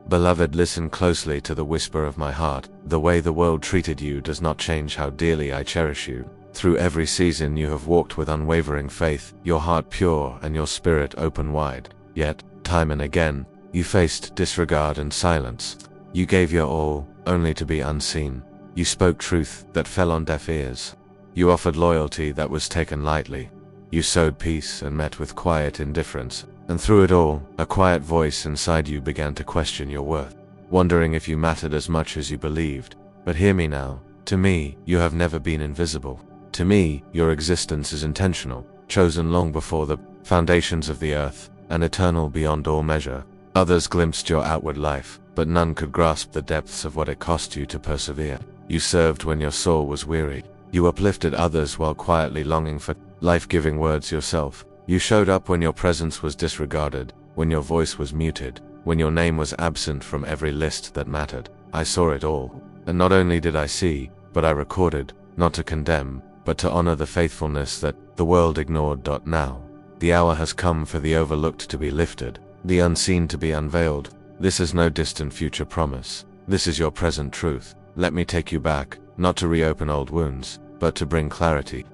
Beloved, listen closely to the whisper of my heart. The way the world treated you does not change how dearly I cherish you. Through every season you have walked with unwavering faith, your heart pure and your spirit open wide. Yet, time and again, you faced disregard and silence. You gave your all, only to be unseen. You spoke truth that fell on deaf ears. You offered loyalty that was taken lightly. You sowed peace and met with quiet indifference. And through it all, a quiet voice inside you began to question your worth, wondering if you mattered as much as you believed. But hear me now. To me, you have never been invisible. To me, your existence is intentional, chosen long before the foundations of the earth, and eternal beyond all measure. Others glimpsed your outward life, but none could grasp the depths of what it cost you to persevere. You served when your soul was weary. You uplifted others while quietly longing for life-giving words yourself. You showed up when your presence was disregarded, when your voice was muted, when your name was absent from every list that mattered. I saw it all. And not only did I see, but I recorded, not to condemn, but to honor the faithfulness that the world ignored. Now, the hour has come for the overlooked to be lifted, the unseen to be unveiled. This is no distant future promise. This is your present truth. Let me take you back, not to reopen old wounds, but to bring clarity.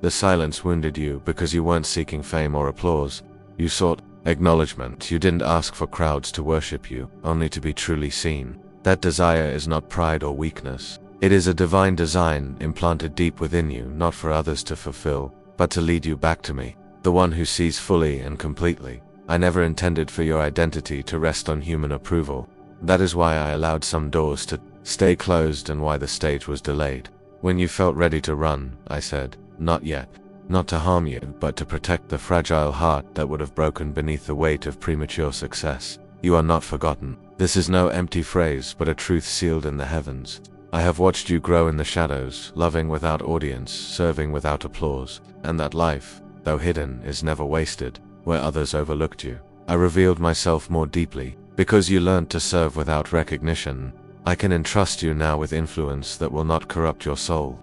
The silence wounded you because you weren't seeking fame or applause. You sought acknowledgement. You didn't ask for crowds to worship you, only to be truly seen. That desire is not pride or weakness. It is a divine design implanted deep within you, not for others to fulfill, but to lead you back to me, the one who sees fully and completely. I never intended for your identity to rest on human approval. That is why I allowed some doors to stay closed and why the stage was delayed. When you felt ready to run, I said, not yet. Not to harm you, but to protect the fragile heart that would have broken beneath the weight of premature success. You are not forgotten. This is no empty phrase, but a truth sealed in the heavens. I have watched you grow in the shadows, loving without audience, serving without applause, and that life, though hidden, is never wasted, where others overlooked you. I revealed myself more deeply, because you learned to serve without recognition. I can entrust you now with influence that will not corrupt your soul.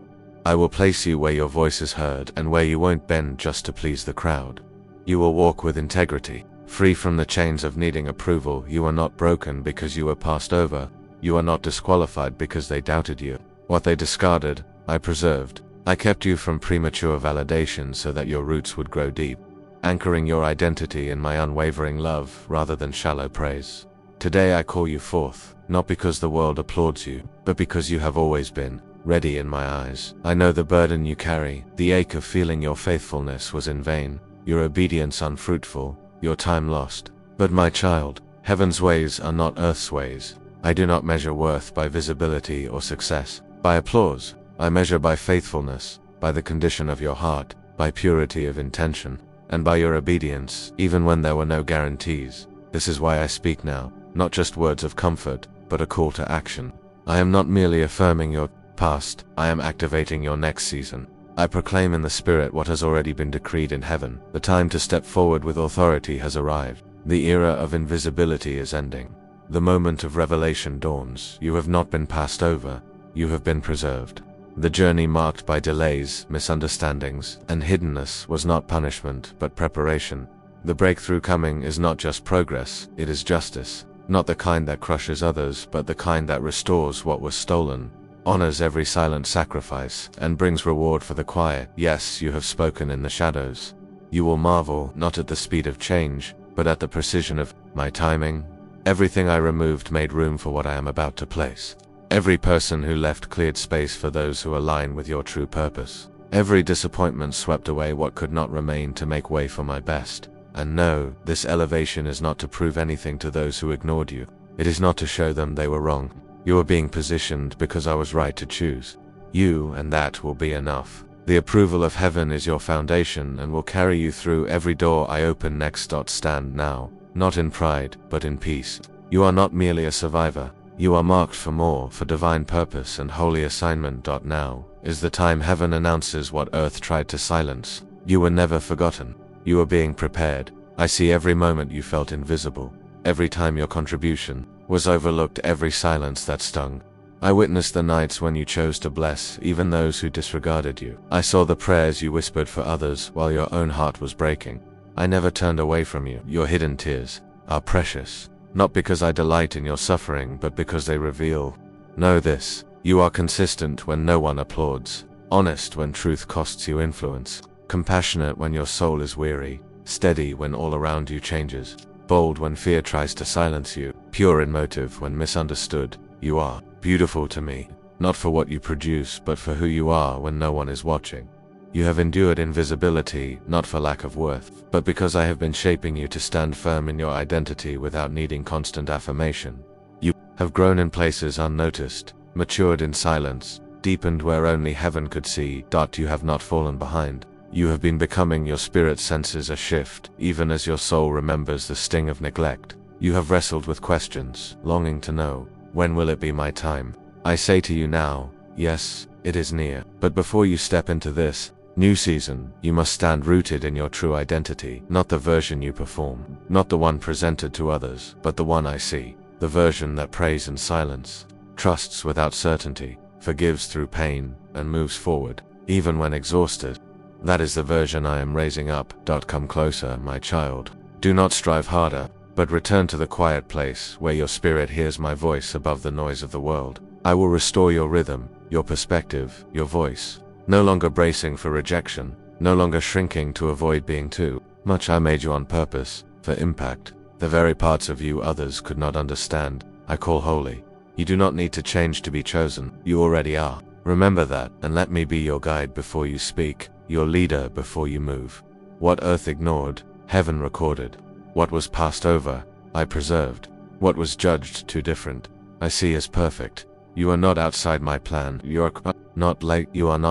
I will place you where your voice is heard and where you won't bend just to please the crowd. You will walk with integrity, free from the chains of needing approval. You are not broken because you were passed over. You are not disqualified because they doubted you. What they discarded, I preserved. I kept you from premature validation so that your roots would grow deep, anchoring your identity in my unwavering love rather than shallow praise. Today I call you forth, not because the world applauds you, but because you have always been ready in my eyes. I know the burden you carry, the ache of feeling your faithfulness was in vain, your obedience unfruitful, your time lost. But my child, heaven's ways are not earth's ways. I do not measure worth by visibility or success, by applause. I measure by faithfulness, by the condition of your heart, by purity of intention, and by your obedience, even when there were no guarantees. This is why I speak now, not just words of comfort, but a call to action. I am not merely affirming your past, I am activating your next season. I proclaim in the Spirit what has already been decreed in heaven. The time to step forward with authority has arrived. The era of invisibility is ending. The moment of revelation dawns. You have not been passed over, you have been preserved. The journey marked by delays, misunderstandings, and hiddenness was not punishment, but preparation. The breakthrough coming is not just progress, it is justice. Not the kind that crushes others, but the kind that restores what was stolen, honors every silent sacrifice, and brings reward for the quiet. Yes, you have spoken in the shadows. You will marvel, not at the speed of change, but at the precision of my timing. Everything I removed made room for what I am about to place. Every person who left cleared space for those who align with your true purpose. Every disappointment swept away what could not remain to make way for my best. And no, this elevation is not to prove anything to those who ignored you. It is not to show them they were wrong. You are being positioned because I was right to choose you, and that will be enough. The approval of heaven is your foundation and will carry you through every door I open next. Stand now, not in pride, but in peace. You are not merely a survivor. You are marked for more, for divine purpose and holy assignment. Now is the time heaven announces what earth tried to silence. You were never forgotten. You are being prepared. I see every moment you felt invisible, every time your contribution was overlooked, every silence that stung. I witnessed the nights when you chose to bless even those who disregarded you. I saw the prayers you whispered for others while your own heart was breaking. I never turned away from you. Your hidden tears are precious. not because I delight in your suffering, but because they reveal. Know this, you are consistent when no one applauds, honest when truth costs you influence, compassionate when your soul is weary, steady when all around you changes, bold when fear tries to silence you, pure in motive when misunderstood. You are beautiful to me, not for what you produce, but for who you are when no one is watching. You have endured invisibility, not for lack of worth, but because I have been shaping you to stand firm in your identity without needing constant affirmation. You have grown in places unnoticed, matured in silence, deepened where only heaven could see. You have not fallen behind. You have been becoming. Your spirit senses a shift, even as your soul remembers the sting of neglect. You have wrestled with questions, longing to know, when will it be my time? I say to you now, yes, it is near. But before you step into this new season, you must stand rooted in your true identity, not the version you perform, not the one presented to others, but the one I see, the version that prays in silence, trusts without certainty, forgives through pain, and moves forward, even when exhausted. That is the version I am raising up. Come closer, my child. Do not strive harder, but return to the quiet place where your spirit hears my voice above the noise of the world. I will restore your rhythm, your perspective, your voice. No longer bracing for rejection, no longer shrinking to avoid being too much. I made you on purpose, for impact. The very parts of you others could not understand, I call holy. You do not need to change to be chosen, you already are. Remember that, and let me be your guide before you speak, your leader before you move. What earth ignored, heaven recorded. What was passed over, I preserved. What was judged too different, I see as perfect. You are not outside my plan. You are not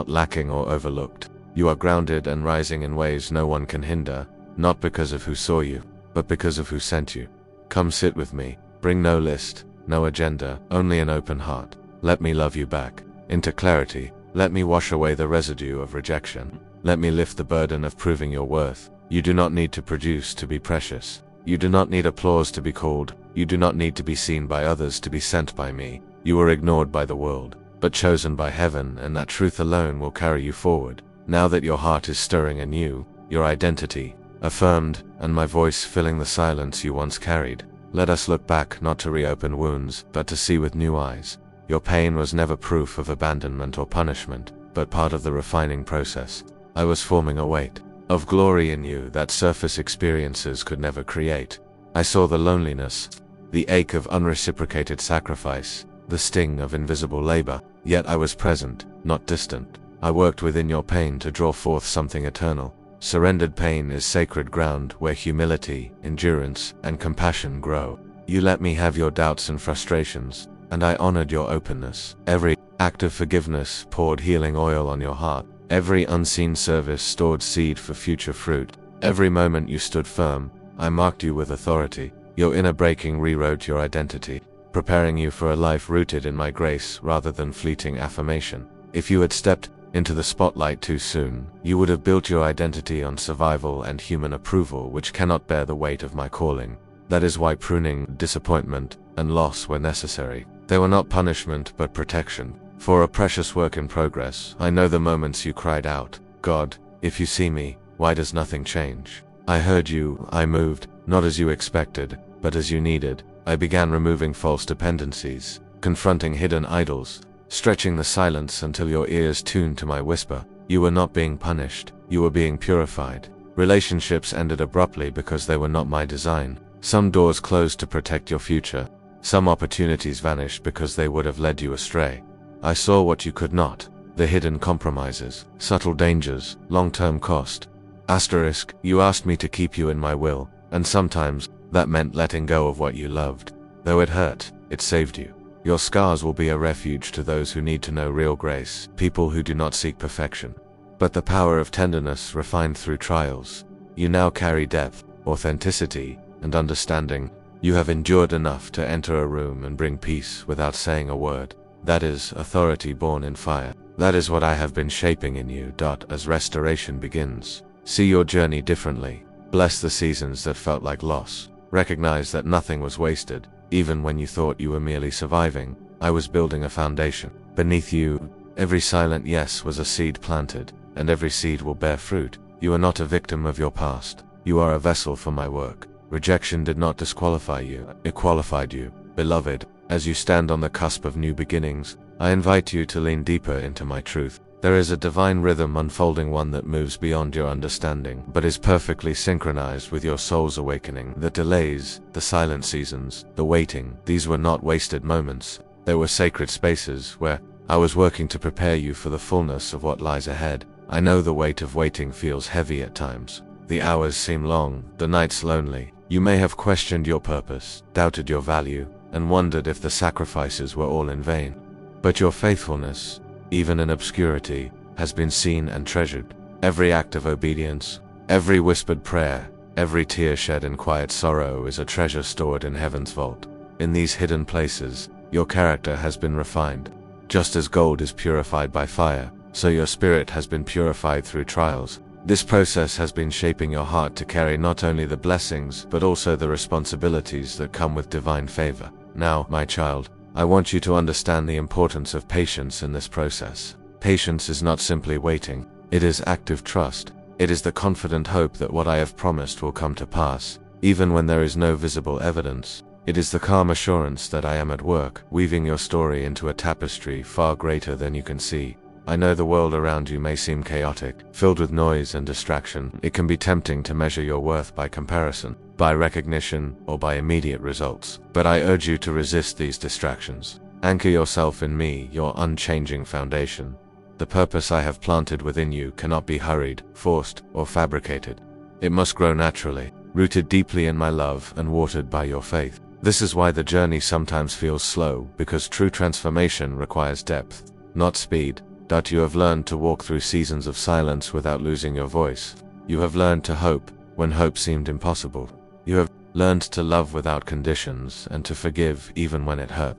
lacking or overlooked. You are grounded and rising in ways no one can hinder, not because of who saw you, but because of who sent you. Come sit with me. Bring no list, no agenda, only an open heart. Let me love you back into clarity. Let me wash away the residue of rejection. Let me lift the burden of proving your worth. You do not need to produce to be precious. You do not need applause to be called. You do not need to be seen by others to be sent by me. You were ignored by the world, but chosen by heaven, and that truth alone will carry you forward. Now that your heart is stirring anew, your identity affirmed, and my voice filling the silence you once carried, let us look back, not to reopen wounds, but to see with new eyes. Your pain was never proof of abandonment or punishment, but part of the refining process. I was forming a weight of glory in you that surface experiences could never create. I saw the loneliness, the ache of unreciprocated sacrifice, the sting of invisible labor, yet I was present, not distant. I worked within your pain to draw forth something eternal. Surrendered pain is sacred ground where humility, endurance, and compassion grow. You let me have your doubts and frustrations, and I honored your openness. Every act of forgiveness poured healing oil on your heart. Every unseen service stored seed for future fruit. Every moment you stood firm, I marked you with authority. Your inner breaking rewrote your identity, preparing you for a life rooted in my grace rather than fleeting affirmation. If you had stepped into the spotlight too soon, you would have built your identity on survival and human approval, which cannot bear the weight of my calling. That is why pruning, disappointment, and loss were necessary. They were not punishment but protection. For a precious work in progress, I know the moments you cried out, God, if you see me, why does nothing change? I heard you, I moved, not as you expected, but as you needed. I began removing false dependencies, confronting hidden idols, stretching the silence until your ears tuned to my whisper. You were not being punished, you were being purified. Relationships ended abruptly because they were not my design. Some doors closed to protect your future. Some opportunities vanished because they would have led you astray. I saw what you could not, the hidden compromises, subtle dangers, long-term cost. Asterisk, you asked me to keep you in my will, and sometimes that meant letting go of what you loved. Though it hurt, it saved you. Your scars will be a refuge to those who need to know real grace, people who do not seek perfection, but the power of tenderness refined through trials. You now carry depth, authenticity, and understanding. You have endured enough to enter a room and bring peace without saying a word. That is authority born in fire. That is what I have been shaping in you. As restoration begins, see your journey differently. Bless the seasons that felt like loss. Recognize that nothing was wasted. Even when you thought you were merely surviving, I was building a foundation. Beneath you, every silent yes was a seed planted, and every seed will bear fruit. You are not a victim of your past. You are a vessel for my work. Rejection did not disqualify you, it qualified you. Beloved, as you stand on the cusp of new beginnings, I invite you to lean deeper into my truth. There is a divine rhythm unfolding, one that moves beyond your understanding, but is perfectly synchronized with your soul's awakening. The delays, the silent seasons, the waiting, these were not wasted moments. They were sacred spaces where I was working to prepare you for the fullness of what lies ahead. I know the weight of waiting feels heavy at times. The hours seem long, the nights lonely. You may have questioned your purpose, doubted your value, and wondered if the sacrifices were all in vain. But your faithfulness, even in obscurity, has been seen and treasured. Every act of obedience, every whispered prayer, every tear shed in quiet sorrow is a treasure stored in heaven's vault. In these hidden places, your character has been refined. Just as gold is purified by fire, so your spirit has been purified through trials. This process has been shaping your heart to carry not only the blessings but also the responsibilities that come with divine favor. Now, my child, I want you to understand the importance of patience in this process. Patience is not simply waiting, it is active trust. It is the confident hope that what I have promised will come to pass, even when there is no visible evidence. It is the calm assurance that I am at work, weaving your story into a tapestry far greater than you can see. I know the world around you may seem chaotic, filled with noise and distraction. It can be tempting to measure your worth by comparison, by recognition, or by immediate results. But I urge you to resist these distractions. Anchor yourself in me, your unchanging foundation. The purpose I have planted within you cannot be hurried, forced, or fabricated. It must grow naturally, rooted deeply in my love and watered by your faith. This is why the journey sometimes feels slow, because true transformation requires depth, not speed. That you have learned to walk through seasons of silence without losing your voice. You have learned to hope when hope seemed impossible. You have learned to love without conditions and to forgive even when it hurt.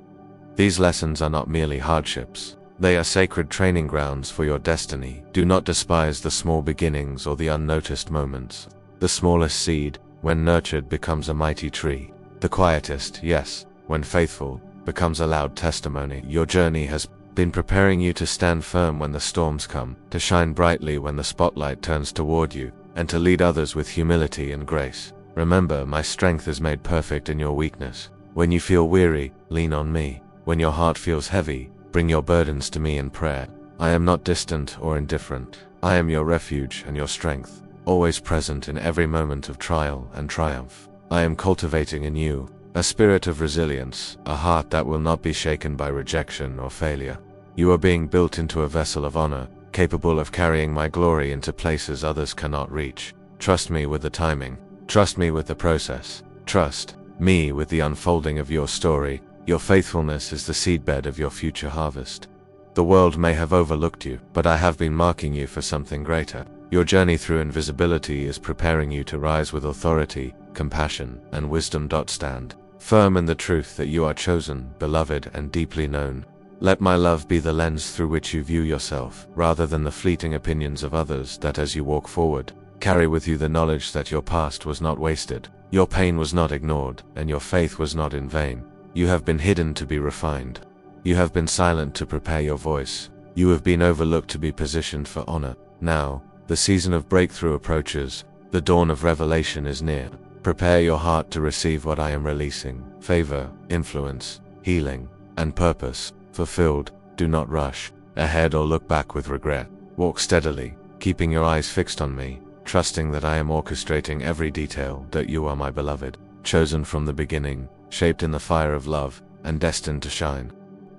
These lessons are not merely hardships. They are sacred training grounds for your destiny. Do not despise the small beginnings or the unnoticed moments. The smallest seed, when nurtured, becomes a mighty tree. The quietest, yes, when faithful, becomes a loud testimony. Your journey has been preparing you to stand firm when the storms come, to shine brightly when the spotlight turns toward you, and to lead others with humility and grace. Remember, my strength is made perfect in your weakness. When you feel weary, lean on me. When your heart feels heavy, bring your burdens to me in prayer. I am not distant or indifferent. I am your refuge and your strength, always present in every moment of trial and triumph. I am cultivating in you a spirit of resilience, a heart that will not be shaken by rejection or failure. You are being built into a vessel of honor, capable of carrying my glory into places others cannot reach. Trust me with the timing. Trust me with the process. Trust me with the unfolding of your story. Your faithfulness is the seedbed of your future harvest. The world may have overlooked you, but I have been marking you for something greater. Your journey through invisibility is preparing you to rise with authority, compassion, and wisdom. Stand firm in the truth that you are chosen, beloved, and deeply known. Let my love be the lens through which you view yourself, rather than the fleeting opinions of others. That as you walk forward, carry with you the knowledge that your past was not wasted, your pain was not ignored, and your faith was not in vain. You have been hidden to be refined. You have been silent to prepare your voice. You have been overlooked to be positioned for honor. Now, the season of breakthrough approaches. The dawn of revelation is near. Prepare your heart to receive what I am releasing: favor, influence, healing, and purpose. Fulfilled. Do not rush ahead or look back with regret. Walk steadily, keeping your eyes fixed on me, trusting that I am orchestrating every detail. That you are my beloved, chosen from the beginning, shaped in the fire of love, and destined to shine.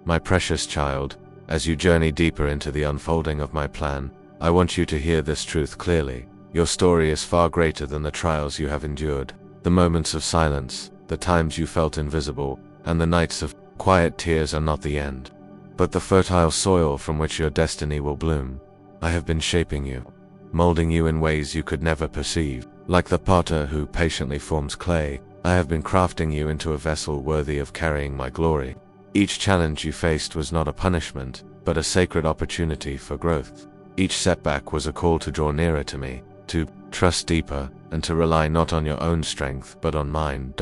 My precious child, as you journey deeper into the unfolding of my plan, I want you to hear this truth clearly. Your story is far greater than the trials you have endured, the moments of silence, the times you felt invisible, and the nights of quiet tears are not the end, but the fertile soil from which your destiny will bloom. I have been shaping you, molding you in ways you could never perceive. Like the potter who patiently forms clay, I have been crafting you into a vessel worthy of carrying my glory. Each challenge you faced was not a punishment, but a sacred opportunity for growth. Each setback was a call to draw nearer to me, to trust deeper, and to rely not on your own strength but on mine.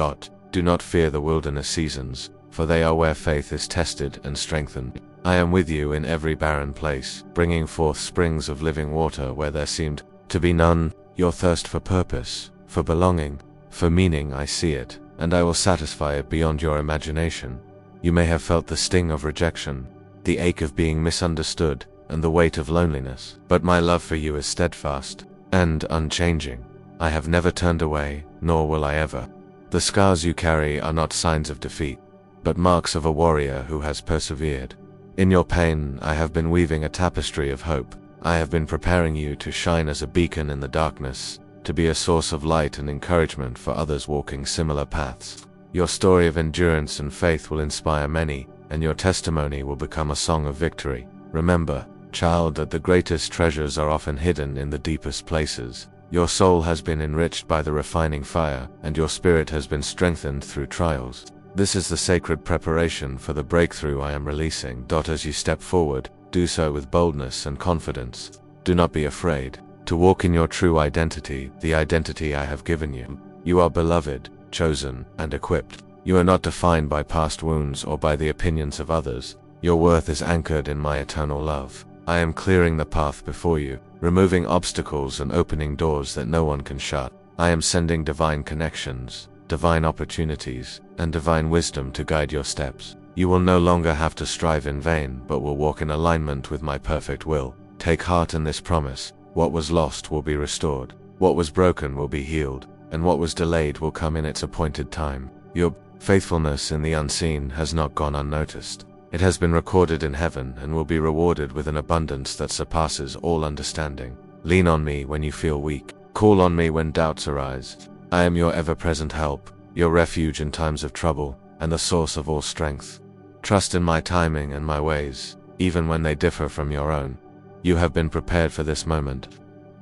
Do not fear the wilderness seasons, for they are where faith is tested and strengthened. I am with you in every barren place, bringing forth springs of living water where there seemed to be none. Your thirst for purpose, for belonging, For meaning I see it, and I will satisfy it beyond your imagination. You may have felt the sting of rejection, the ache of being misunderstood, and the weight of loneliness, but my love for you is steadfast and unchanging. I have never turned away, nor will I ever. The scars you carry are not signs of defeat, but marks of a warrior who has persevered. In your pain, I have been weaving a tapestry of hope. I have been preparing you to shine as a beacon in the darkness, to be a source of light and encouragement for others walking similar paths. Your story of endurance and faith will inspire many, and your testimony will become a song of victory. Remember, child, that the greatest treasures are often hidden in the deepest places. Your soul has been enriched by the refining fire, and your spirit has been strengthened through trials. This is the sacred preparation for the breakthrough I am releasing. As you step forward, do so with boldness and confidence. Do not be afraid to walk in your true identity, the identity I have given you. You are beloved, chosen, and equipped. You are not defined by past wounds or by the opinions of others. Your worth is anchored in my eternal love. I am clearing the path before you, removing obstacles and opening doors that no one can shut. I am sending divine connections, divine opportunities, and divine wisdom to guide your steps. You will no longer have to strive in vain, but will walk in alignment with my perfect will. Take heart in this promise. What was lost will be restored. What was broken will be healed, and what was delayed will come in its appointed time. Your faithfulness in the unseen has not gone unnoticed. It has been recorded in heaven and will be rewarded with an abundance that surpasses all understanding. Lean on me when you feel weak. Call on me when doubts arise. I am your ever-present help, your refuge in times of trouble, and the source of all strength. Trust in my timing and my ways, even when they differ from your own. You have been prepared for this moment.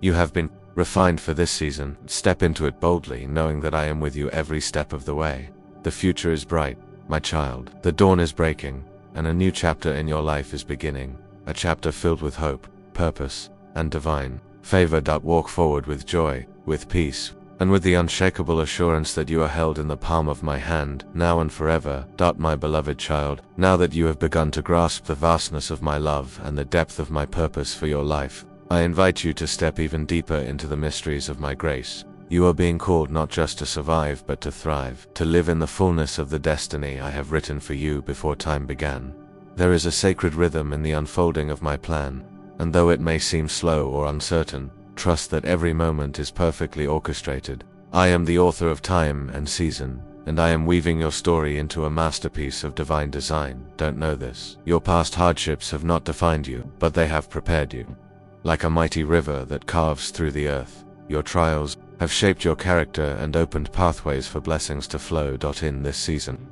You have been refined for this season. Step into it boldly, knowing that I am with you every step of the way. The future is bright, my child. The dawn is breaking, and a new chapter in your life is beginning. A chapter filled with hope, purpose, and divine favor. Walk forward with joy, with peace, and with the unshakable assurance that you are held in the palm of my hand, now and forever. My beloved child, now that you have begun to grasp the vastness of my love and the depth of my purpose for your life, I invite you to step even deeper into the mysteries of my grace. You are being called not just to survive but to thrive, to live in the fullness of the destiny I have written for you before time began. There is a sacred rhythm in the unfolding of my plan, and though it may seem slow or uncertain, trust that every moment is perfectly orchestrated. I am the author of time and season, and I am weaving your story into a masterpiece of divine design. Don't know this. Your past hardships have not defined you, but they have prepared you. Like a mighty river that carves through the earth, your trials have shaped your character and opened pathways for blessings to flow. In this season,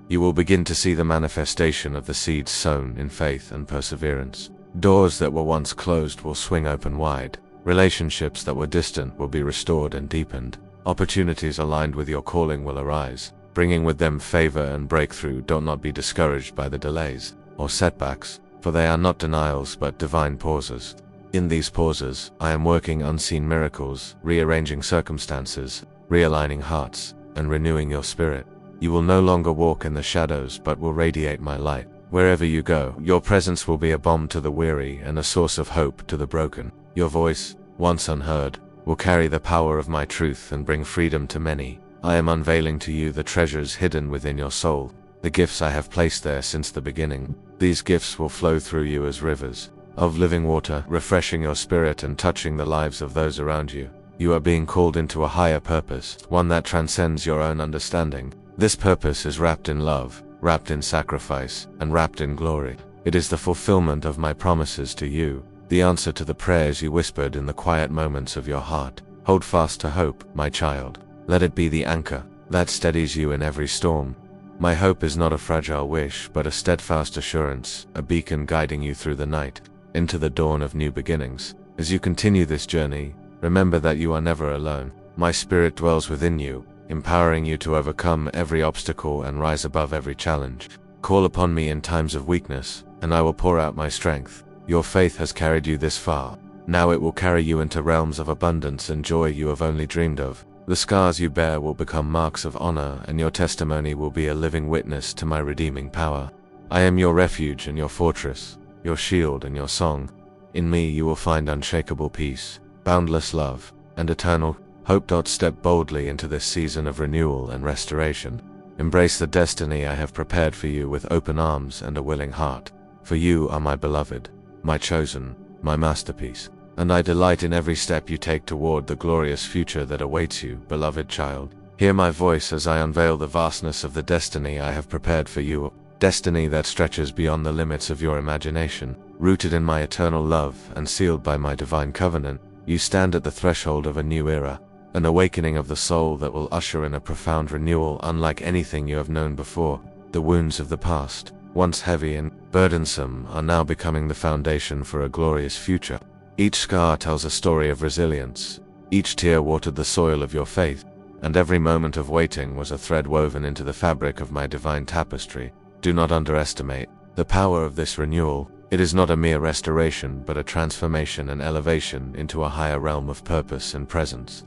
you will begin to see the manifestation of the seeds sown in faith and perseverance. Doors that were once closed will swing open wide. Relationships that were distant will be restored and deepened. Opportunities aligned with your calling will arise, bringing with them favor and breakthrough. Do not be discouraged by the delays or setbacks, for they are not denials but divine pauses. In these pauses, I am working unseen miracles, rearranging circumstances, realigning hearts, and renewing your spirit. You will no longer walk in the shadows but will radiate my light. Wherever you go, your presence will be a balm to the weary and a source of hope to the broken. Your voice, once unheard, will carry the power of my truth and bring freedom to many. I am unveiling to you the treasures hidden within your soul, the gifts I have placed there since the beginning. These gifts will flow through you as rivers of living water, refreshing your spirit and touching the lives of those around you. You are being called into a higher purpose, one that transcends your own understanding. This purpose is wrapped in love, wrapped in sacrifice, and wrapped in glory. It is the fulfillment of my promises to you, the answer to the prayers you whispered in the quiet moments of your heart. Hold fast to hope, my child. Let it be the anchor that steadies you in every storm. My hope is not a fragile wish, but a steadfast assurance, a beacon guiding you through the night, into the dawn of new beginnings. As you continue this journey, remember that you are never alone. My spirit dwells within you, empowering you to overcome every obstacle and rise above every challenge. Call upon me in times of weakness, and I will pour out my strength. Your faith has carried you this far. Now it will carry you into realms of abundance and joy you have only dreamed of. The scars you bear will become marks of honor, and your testimony will be a living witness to my redeeming power. I am your refuge and your fortress, your shield and your song. In me you will find unshakable peace, boundless love, and eternal Hope. Step boldly into this season of renewal and restoration. Embrace the destiny I have prepared for you with open arms and a willing heart. For you are my beloved, my chosen, my masterpiece, and I delight in every step you take toward the glorious future that awaits you, beloved child. Hear my voice as I unveil the vastness of the destiny I have prepared for you, destiny that stretches beyond the limits of your imagination. Rooted in my eternal love and sealed by my divine covenant, you stand at the threshold of a new era, an awakening of the soul that will usher in a profound renewal unlike anything you have known before. The wounds of the past, once heavy and burdensome, are now becoming the foundation for a glorious future. Each scar tells a story of resilience, each tear watered the soil of your faith, and every moment of waiting was a thread woven into the fabric of my divine tapestry. Do not underestimate the power of this renewal. It is not a mere restoration, but a transformation and elevation into a higher realm of purpose and presence.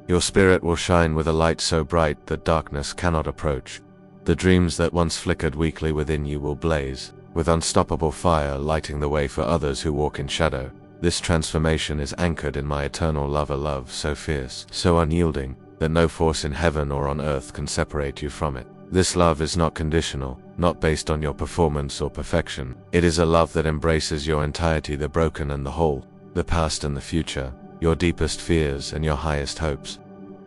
Your spirit will shine with a light so bright that darkness cannot approach. The dreams that once flickered weakly within you will blaze, with unstoppable fire lighting the way for others who walk in shadow. This transformation is anchored in my eternal love, a love so fierce, so unyielding, that no force in heaven or on earth can separate you from it. This love is not conditional, not based on your performance or perfection. It is a love that embraces your entirety, the broken and the whole, the past and the future, your deepest fears and your highest hopes.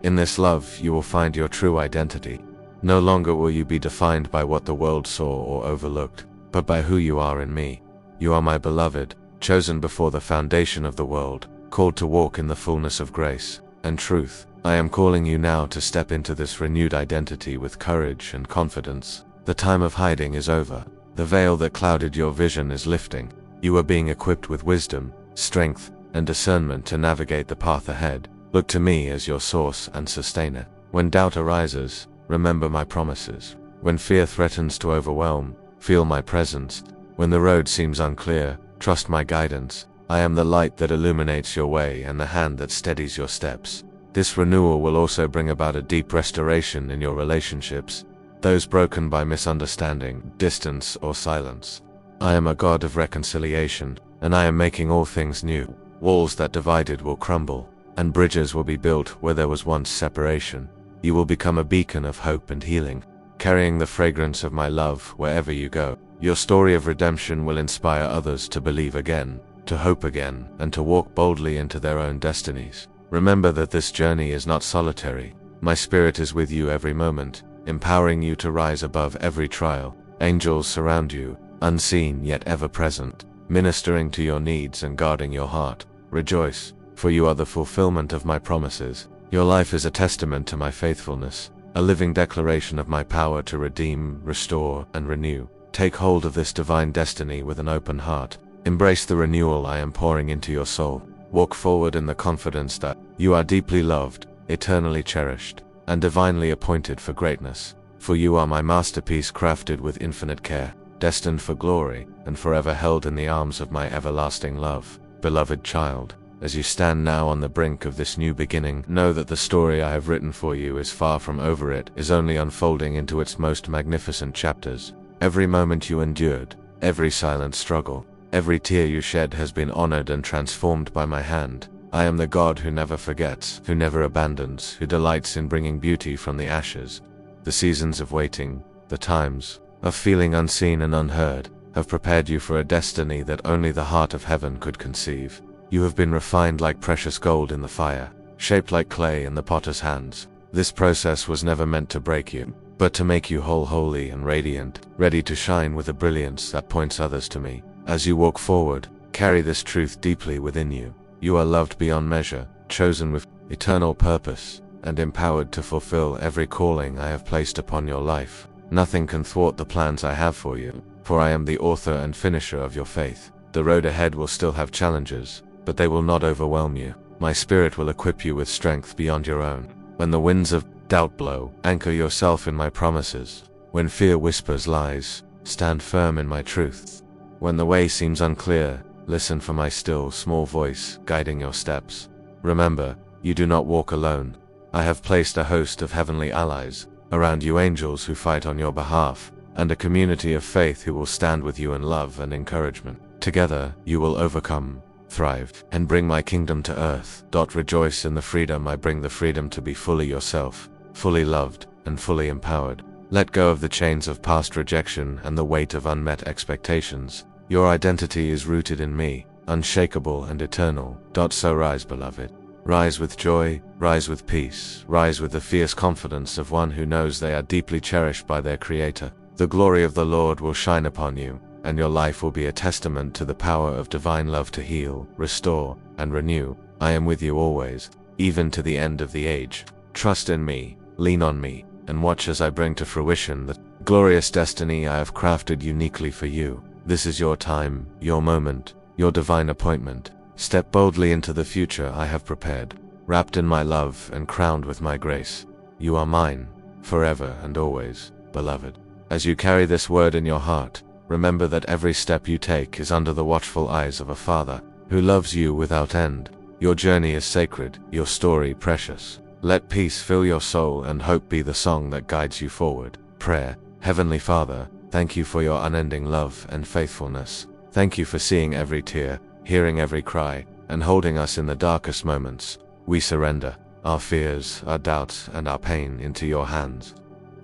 In this love, you will find your true identity. No longer will you be defined by what the world saw or overlooked, but by who you are in me. You are my beloved, chosen before the foundation of the world, called to walk in the fullness of grace and truth. I am calling you now to step into this renewed identity with courage and confidence. The time of hiding is over. The veil that clouded your vision is lifting. You are being equipped with wisdom, strength, and discernment to navigate the path ahead. Look to me as your source and sustainer. When doubt arises, remember my promises. When fear threatens to overwhelm, feel my presence. When the road seems unclear, trust my guidance. I am the light that illuminates your way and the hand that steadies your steps. This renewal will also bring about a deep restoration in your relationships, those broken by misunderstanding, distance, or silence. I am a God of reconciliation, and I am making all things new. Walls that divided will crumble, and bridges will be built where there was once separation. You will become a beacon of hope and healing, carrying the fragrance of my love wherever you go. Your story of redemption will inspire others to believe again, to hope again, and to walk boldly into their own destinies. Remember that this journey is not solitary. My spirit is with you every moment, empowering you to rise above every trial. Angels surround you, unseen yet ever present, ministering to your needs and guarding your heart. Rejoice, for you are the fulfillment of my promises. Your life is a testament to my faithfulness, a living declaration of my power to redeem, restore, and renew. Take hold of this divine destiny with an open heart. Embrace the renewal I am pouring into your soul. Walk forward in the confidence that you are deeply loved, eternally cherished, and divinely appointed for greatness. For you are my masterpiece, crafted with infinite care, destined for glory, and forever held in the arms of my everlasting love. Beloved child, as you stand now on the brink of this new beginning, know that the story I have written for you is far from over. It is only unfolding into its most magnificent chapters. Every moment you endured, every silent struggle, every tear you shed has been honored and transformed by my hand. I am the God who never forgets, who never abandons, who delights in bringing beauty from the ashes. The seasons of waiting, the times of feeling unseen and unheard, have prepared you for a destiny that only the heart of heaven could conceive. You have been refined like precious gold in the fire, shaped like clay in the potter's hands. This process was never meant to break you, but to make you whole, holy and radiant, ready to shine with a brilliance that points others to me. As you walk forward, carry this truth deeply within you. You are loved beyond measure, chosen with eternal purpose, and empowered to fulfill every calling I have placed upon your life. Nothing can thwart the plans I have for you, for I am the author and finisher of your faith. The road ahead will still have challenges, but they will not overwhelm you. My spirit will equip you with strength beyond your own. When the winds of doubt blow, anchor yourself in my promises. When fear whispers lies, stand firm in my truth. When the way seems unclear, listen for my still, small voice guiding your steps. Remember, you do not walk alone. I have placed a host of heavenly allies around you, angels who fight on your behalf, and a community of faith who will stand with you in love and encouragement. Together, you will overcome, thrive, and bring my kingdom to earth. Rejoice in the freedom I bring, the freedom to be fully yourself, fully loved, and fully empowered. Let go of the chains of past rejection and the weight of unmet expectations. Your identity is rooted in me, unshakable and eternal. So rise, beloved. Rise with joy, rise with peace, rise with the fierce confidence of one who knows they are deeply cherished by their Creator. The glory of the Lord will shine upon you, and your life will be a testament to the power of divine love to heal, restore, and renew. I am with you always, even to the end of the age. Trust in me, lean on me, and watch as I bring to fruition the glorious destiny I have crafted uniquely for you. This is your time, your moment, your divine appointment. Step boldly into the future I have prepared, wrapped in my love and crowned with my grace. You are mine, forever and always, beloved. As you carry this word in your heart, remember that every step you take is under the watchful eyes of a Father who loves you without end. Your journey is sacred, your story precious. Let peace fill your soul and hope be the song that guides you forward. Prayer. Heavenly Father, thank you for your unending love and faithfulness. Thank you for seeing every tear, hearing every cry, and holding us in the darkest moments. We surrender our fears, our doubts, and our pain into your hands.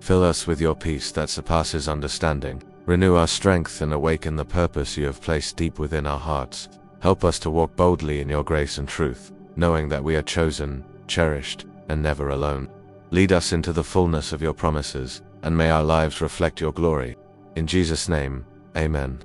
Fill us with your peace that surpasses understanding. Renew our strength and awaken the purpose you have placed deep within our hearts. Help us to walk boldly in your grace and truth, knowing that we are chosen, cherished, and never alone. Lead us into the fullness of your promises, and may our lives reflect your glory. In Jesus' name, amen.